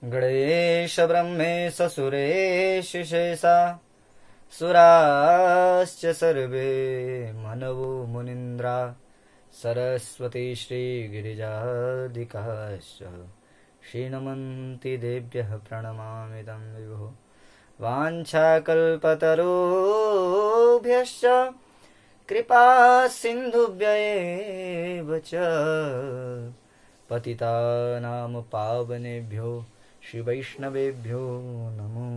गणेश ब्रह्मेश सुरेश शेषा सुराश्च सर्वे मनवो मुनीन्द्रा सरस्वती श्रीगिरिजादिकाश्च श्रीनमन्ति देभ्यः प्रणमामिदं विभो वाञ्छाकल्पतरुभ्यश्च कृपा सिन्धुभ्यैव च पतितानां पावनेभ्यो श्री वैष्णवेभ्यो नमो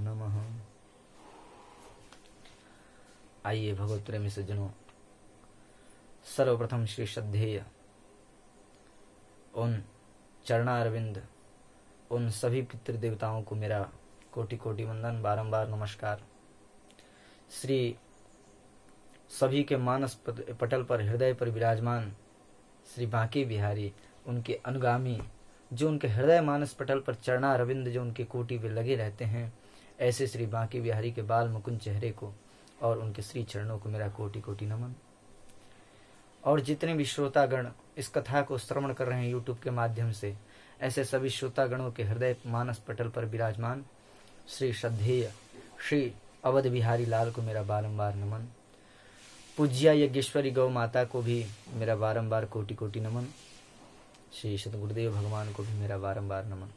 नमः। आइए भगवत प्रेमी सज्जनों, सर्वप्रथम श्री श्रद्धेय उन चरणारविंद, उन सभी पितृदेवताओं को मेरा कोटि कोटि वंदन, बारंबार नमस्कार। श्री सभी के मानस पटल पर, हृदय पर विराजमान श्री बांके बिहारी, उनके अनुगामी जो उनके हृदय मानस पटल पर चरणारविंद जो उनके कोटि में लगे रहते हैं, ऐसे श्री बांके बिहारी के बाल मुकुंद चेहरे को और उनके श्री चरणों को मेरा कोटि कोटि नमन। और जितने भी श्रोतागण इस कथा को श्रवण कर रहे हैं यूट्यूब के माध्यम से, ऐसे सभी श्रोतागणों के हृदय मानस पटल पर विराजमान श्री श्रद्धेय श्री अवध बिहारी लाल को मेरा बारंबार नमन। पूज्या यज्ञेश्वरी गौ माता को भी मेरा बारंबार कोटि कोटि नमन। श्री सतगुरुदेव भगवान को भी मेरा बारंबार नमन।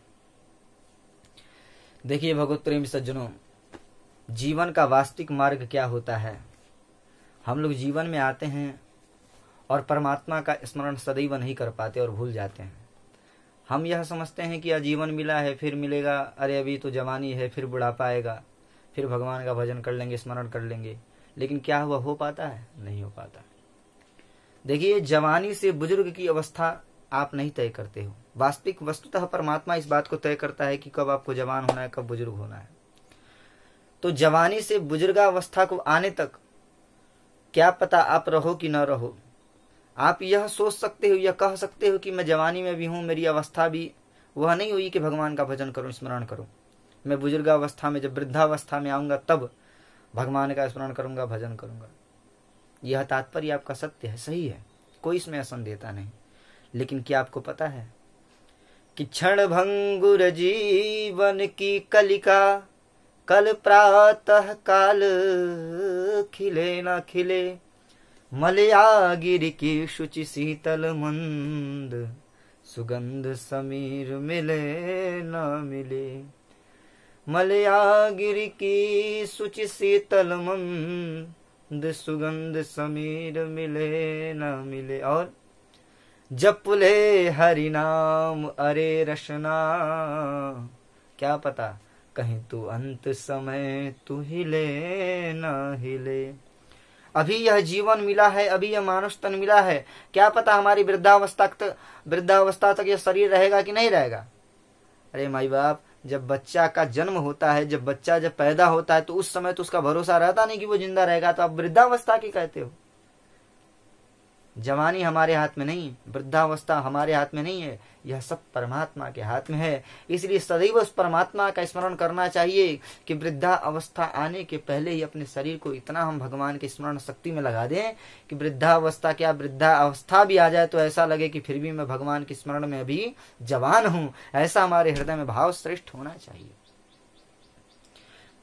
देखिए भगवत प्रेमी सज्जनों, जीवन का वास्तविक मार्ग क्या होता है। हम लोग जीवन में आते हैं और परमात्मा का स्मरण सदैव नहीं कर पाते और भूल जाते हैं। हम यह समझते हैं कि आजीवन मिला है, फिर मिलेगा, अरे अभी तो जवानी है, फिर बुढ़ापा आएगा, फिर भगवान का भजन कर लेंगे, स्मरण कर लेंगे। लेकिन क्या हुआ, हो पाता है? नहीं हो पाता। देखिए, जवानी से बुजुर्ग की अवस्था आप नहीं तय करते हो। वास्तविक वस्तुतः परमात्मा इस बात को तय करता है कि कब आपको जवान होना है, कब बुजुर्ग होना है। तो जवानी से बुजुर्गावस्था को आने तक क्या पता आप रहो कि न रहो। आप यह सोच सकते हो या कह सकते हो कि मैं जवानी में भी हूं, मेरी अवस्था भी वह नहीं हुई कि भगवान का भजन करूं, स्मरण करूं। मैं बुजुर्गावस्था में, जब वृद्धावस्था में आऊंगा तब भगवान का स्मरण करूंगा, भजन करूंगा। यह तात्पर्य आपका सत्य है, सही है, कोई इसमें असंदेहता नहीं। लेकिन क्या आपको पता है कि क्षण भंगुर जीवन की कलिका कल प्रातः काल खिले न खिले, मलया गिरि की शुचि शीतल मंद, सुगंध समीर मिले न मिले। मलया गिरि की शुचि शीतल मंद, सुगंध समीर मिले न मिले। और जप ले हरि नाम अरे रशना, क्या पता कहीं तू अंत समय तू हिले न हिले। अभी यह जीवन मिला है, अभी यह मानुष तन मिला है, क्या पता हमारी वृद्धावस्था तक यह शरीर रहेगा कि नहीं रहेगा। अरे माई बाप, जब बच्चा का जन्म होता है, जब बच्चा जब पैदा होता है, तो उस समय तो उसका भरोसा रहता नहीं कि वो जिंदा रहेगा, तो आप वृद्धावस्था की कहते हो। जवानी हमारे हाथ में नहीं, वृद्धावस्था हमारे हाथ में नहीं है, यह सब परमात्मा के हाथ में है। इसलिए सदैव उस परमात्मा का स्मरण करना चाहिए कि वृद्धा अवस्था आने के पहले ही अपने शरीर को इतना हम भगवान के स्मरण शक्ति में लगा दें कि वृद्धावस्था क्या, वृद्धा अवस्था भी आ जाए तो ऐसा लगे कि फिर भी मैं भगवान के स्मरण में अभी जवान हूं। ऐसा हमारे हृदय में भाव श्रेष्ठ होना चाहिए।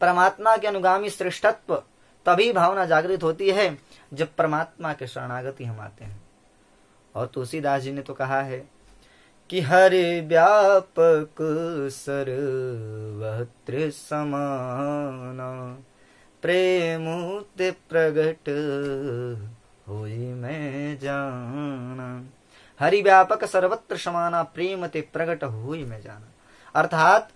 परमात्मा के अनुगामी श्रेष्ठत्व तभी भावना जागृत होती है जब परमात्मा के शरणागति हम आते हैं। और तुलसीदास जी ने तो कहा है कि हरि व्यापक सर्वत्र समाना, प्रेमुते प्रगट होई मैं जाना। हरि व्यापक सर्वत्र समाना, प्रेम ते प्रगट होई मैं जाना। अर्थात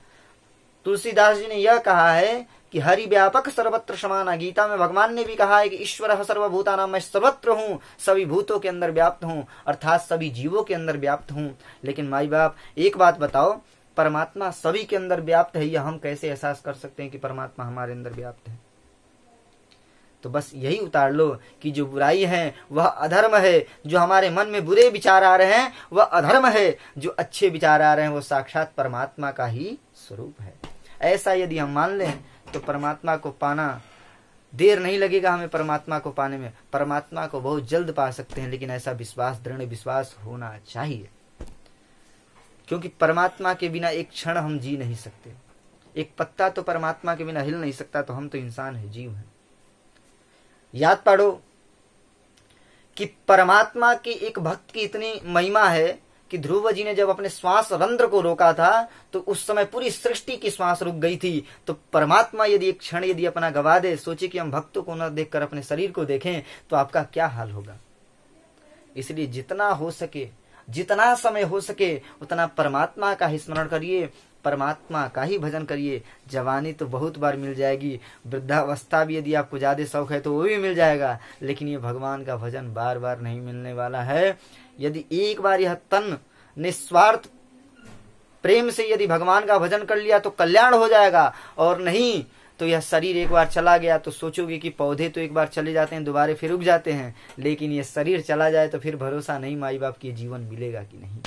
तुलसीदास जी ने यह कहा है कि हरि व्यापक सर्वत्र समाना। गीता में भगवान ने भी कहा है कि ईश्वर सर्वभूतानां, मैं सर्वत्र हूँ, सभी भूतों के अंदर व्याप्त हूँ, अर्थात सभी जीवों के अंदर व्याप्त हूँ। लेकिन माई बाप, एक बात बताओ, परमात्मा सभी के अंदर व्याप्त है, यह हम कैसे एहसास कर सकते हैं कि परमात्मा हमारे अंदर व्याप्त है। तो बस यही उतार लो कि जो बुराई है वह अधर्म है, जो हमारे मन में बुरे विचार आ रहे हैं वह अधर्म है, जो अच्छे विचार आ रहे हैं वो साक्षात परमात्मा का ही स्वरूप है। ऐसा यदि हम मान लें तो परमात्मा को पाना देर नहीं लगेगा। हमें परमात्मा को पाने में, परमात्मा को बहुत जल्द पा सकते हैं। लेकिन ऐसा विश्वास, दृढ़ विश्वास होना चाहिए। क्योंकि परमात्मा के बिना एक क्षण हम जी नहीं सकते। एक पत्ता तो परमात्मा के बिना हिल नहीं सकता, तो हम तो इंसान है, जीव है। याद पाड़ो कि परमात्मा की एक भक्त की इतनी महिमा है कि ध्रुव जी ने जब अपने श्वास रंध्र को रोका था तो उस समय पूरी सृष्टि की श्वास रुक गई थी। तो परमात्मा यदि एक क्षण यदि अपना गवा दे, सोचिए कि हम भक्तों को न देखकर अपने शरीर को देखें तो आपका क्या हाल होगा। इसलिए जितना हो सके, जितना समय हो सके उतना परमात्मा का ही स्मरण करिए, परमात्मा का ही भजन करिए। जवानी तो बहुत बार मिल जाएगी, वृद्धावस्था भी यदि आपको ज्यादा शौक है तो वो भी मिल जाएगा, लेकिन ये भगवान का भजन बार बार नहीं मिलने वाला है। यदि एक बार यह तन निस्वार्थ प्रेम से यदि भगवान का भजन कर लिया तो कल्याण हो जाएगा, और नहीं तो यह शरीर एक बार चला गया तो सोचोगे कि पौधे तो एक बार चले जाते हैं दोबारा फिर उग जाते हैं, लेकिन यह शरीर चला जाए तो फिर भरोसा नहीं माई बाप की जीवन मिलेगा कि नहीं।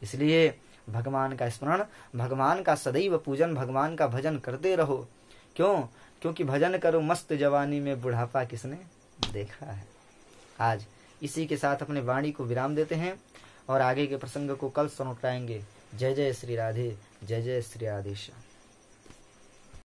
इसलिए भगवान का स्मरण, भगवान का सदैव पूजन, भगवान का भजन करते रहो। क्यों? क्योंकि भजन करो मस्त जवानी में बुढ़ापा किसने देखा है। आज इसी के साथ अपने वाणी को विराम देते हैं और आगे के प्रसंग को कल सुन उठाएंगे। जय जय श्री राधे, जय जय श्री राधेश्याम।